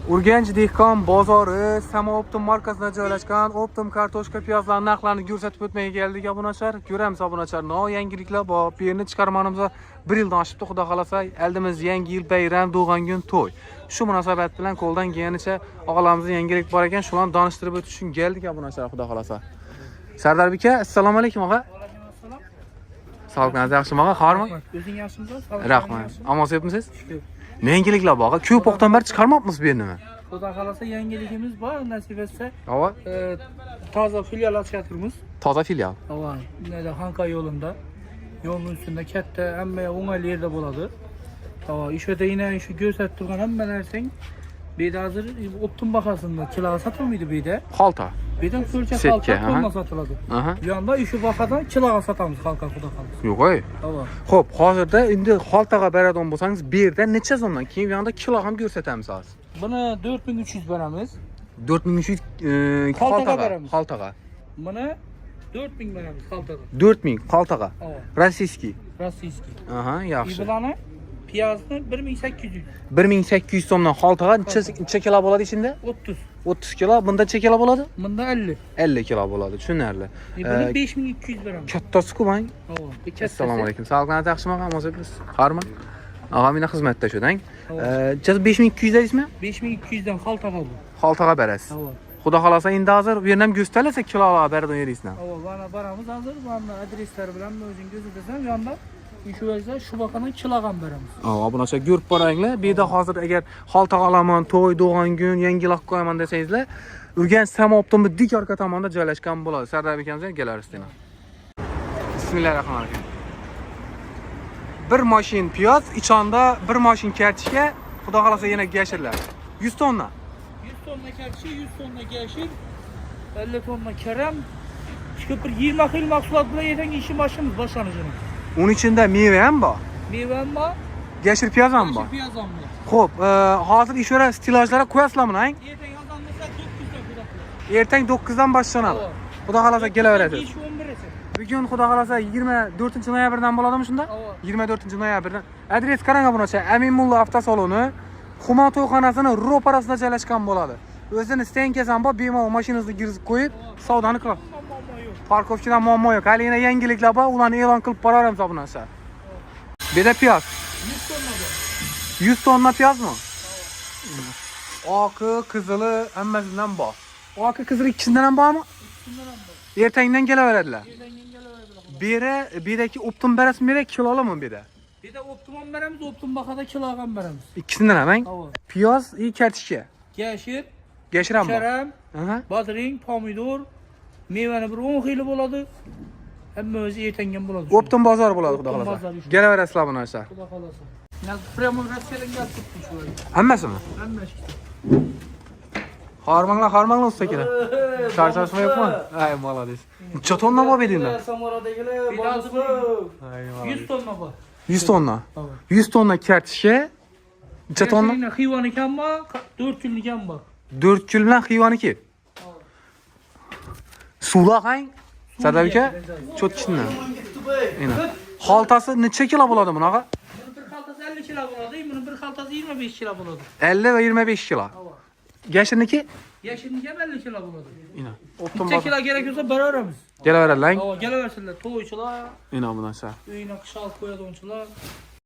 Urganch dehqon bozori Samo Optim markasida joylashgan Optim kartoshka piyozlarning narxlarini ko'rsatib o'tmay keldik obunachilar. Ko'ramiz obunachilar, yangiliklar bor. Bu yerni chiqarmanimizga 1 yildan oshibdi, xudo xolasa. Aldimiz yangi yil bayram, tug'ilgan kun, to'y. Shu munosabat bilan qo'ldan kelganicha og'alarimizning yangilik bor ekan, shularni tanishtirib o'tish uchun keldik obunachilar, xudo xolasa. Sardar aka, assalomu alaykum og'a. Sog'ligingiz yaxshimi og'a? Xormi? O'zing yaxshimisiz? Rahmat. Omonsiz? Ne yangiliklar bor? Ko'p vaqtdan beri chiqarmoqmiz bu yerni. Xudo xolasa yangiligimiz bor, nasib etsa. Ava? Toza filial ochyapmiz. Toza filial. Ava, neda Xanqa yo'lida. Yo'lning ustida katta, hamma o'ng'ayli yerda bo'ladi. Ava, ishda yana shu ko'rsatib turgan hamma narsang beda hozir Optim bahasida kiloga sotilmaydi beda. Xalta. Beda ko'lcha xalta qo'lma sotiladi. Bu yoqda shu bahadan kiloga sotamiz xalqa xudo xolasa. Yo'q ey. Ava. Xo'p, hozirda endi xaltaga beradigan bo'lsangiz, bu yerda necha so'mdan keyin bu yoqda kilo ham ko'rsatamiz hozir. Buni 4300 beramiz. 4300 xaltaga beramiz. Xaltaga. Buni 4000 beramiz xaltaga. 4000 xaltaga. Ava. Rossiyskiy. Rossiyskiy. Aha, yaxshi. Bularni piyozni 1800. 1800 so'mdan xaltaga necha kilo bo'ladi ichida? 30. 30 kilo. Bunda necha kilo bo'ladi? Bunda 50. 50 kilo bo'ladi, tushunarli. Buni 5200 beramiz. Kattasi-ku bang. Assalomu alaykum. Sog'ligingiz yaxshimi og'a? Mozibsiz? Harmi? Og'a meni xizmatda shudang. 5200 deysizmi? 5200 dan xaltaga bu. Xaltaga berasiz. Xudo xolasa endi hozir bu yerdan ko'rsatsa kilolarga beradigan yeringizni. Mana boramiz hozir, mana adreslar bilan o'zing ko'rsatasan, bu yoqda shu vazda shu baqani kiloga beramiz. Obunachilar ko'rib boranglar. Bu yerda hozir agar xaltaga olaman, to'y, tug'ilgan kun, yangilik qo'yaman desangizlar, Urganch Samo Optimni dik orqa tomonda joylashgan bo'ladi. Sardar akamizga kelarsiz. Bismillahirrohmanirrohim. Bir mashin piyoz, ichonda bir mashin kartishka, xudo xolasa yana gashirlar. 100 tonna. 100 tonna kartishi, 100 tonna gashir, 50 tonna karam, shu bir 20 xil mahsulot bilan ertangi ish mashimiz boshlanishini. Uning ichida meva ham bor. Meva ham bor, gashir piyoz ham bor. piyoz ham bor. Xo'p, hozir ishora stilajlarga qo'yasizlarmi, ang? Ertaga yozilmasa 9 dan xudo. Ertang 9 dan boshlanadi. Xudo xolasa kelaverasiz. Ish 11 esa. Bugun xudo xolasa 24-noyabrdan bo'ladimi shunda? 24-noyabrdan. Adres qarang obunachi, Aminmulla avtosaloni, Xumo to'yxonasining ro'parasida joylashgan bo'ladi. O'zini stenkasan bor, bemalol mashinangizni kirgizib qo'yib, savdoni qilib. Parkovchidan muammo yo'q. Hali yana yangiliklar bor, ularni e'lon qilib boramiz obunachi. Beda piyoz. 100 tonna bor. 100 tonna piyozmi? Oqi, qizili hammasidan bor. Oqi, qizili ikkisidan ham bormi? Shundan ham bor. Ertangdan kelaveradilar. Ertangi kelaveradilar. Bedaki Optim berasizmi, bera kilolami beda? Beda Optim beramiz, Optim bahada kiloga ham beramiz. İkisinden hemen. Piyoz, kartishka. Gashir, Gashir ham bor. karam, Aha. badring, pomidor, mevani bir 10 xili bo'ladi. Hamma o'zi ertangan bo'ladi. Optim bozor bo'ladi, xudo Optim xolasa. bozori shu. Kelaverasizlar bu narsa. Xudo xolasa. Prямо Rossiyadan kelib turibdi shu. Hammasimi? Hammasi. Harmanglar usta kelar. Charchashmayapman. Ay, молодец. Necha tonna bor bedingda? Samoradagilar bozor. 100 tonna bor. 100 tonna. 100 tonna kartishka. Necha tonna? Xiyvoniki ham bor, 4 kunlik ham bor. 4 kil bilan xiyvoniki. Suvlar qang? Sardar aka, cho'tkishni. Ena. Xaltasi necha kilo bo'ladi bunaqa? Bir xaltasi 50 kilo bo'ladi, buni bir xaltasi 25 kilo bo'ladi. 50 va 25 kilo. Gashirniki? Yashiniki ham 50 kilo bo'ladi. Ena. Optim Necha kilo kerak bo'lsa beraveramiz. Kelaveradilar. Kelaversinlar, to'ychilar, Ena bu narsa. uyini qish olib qo'yadiganchilar.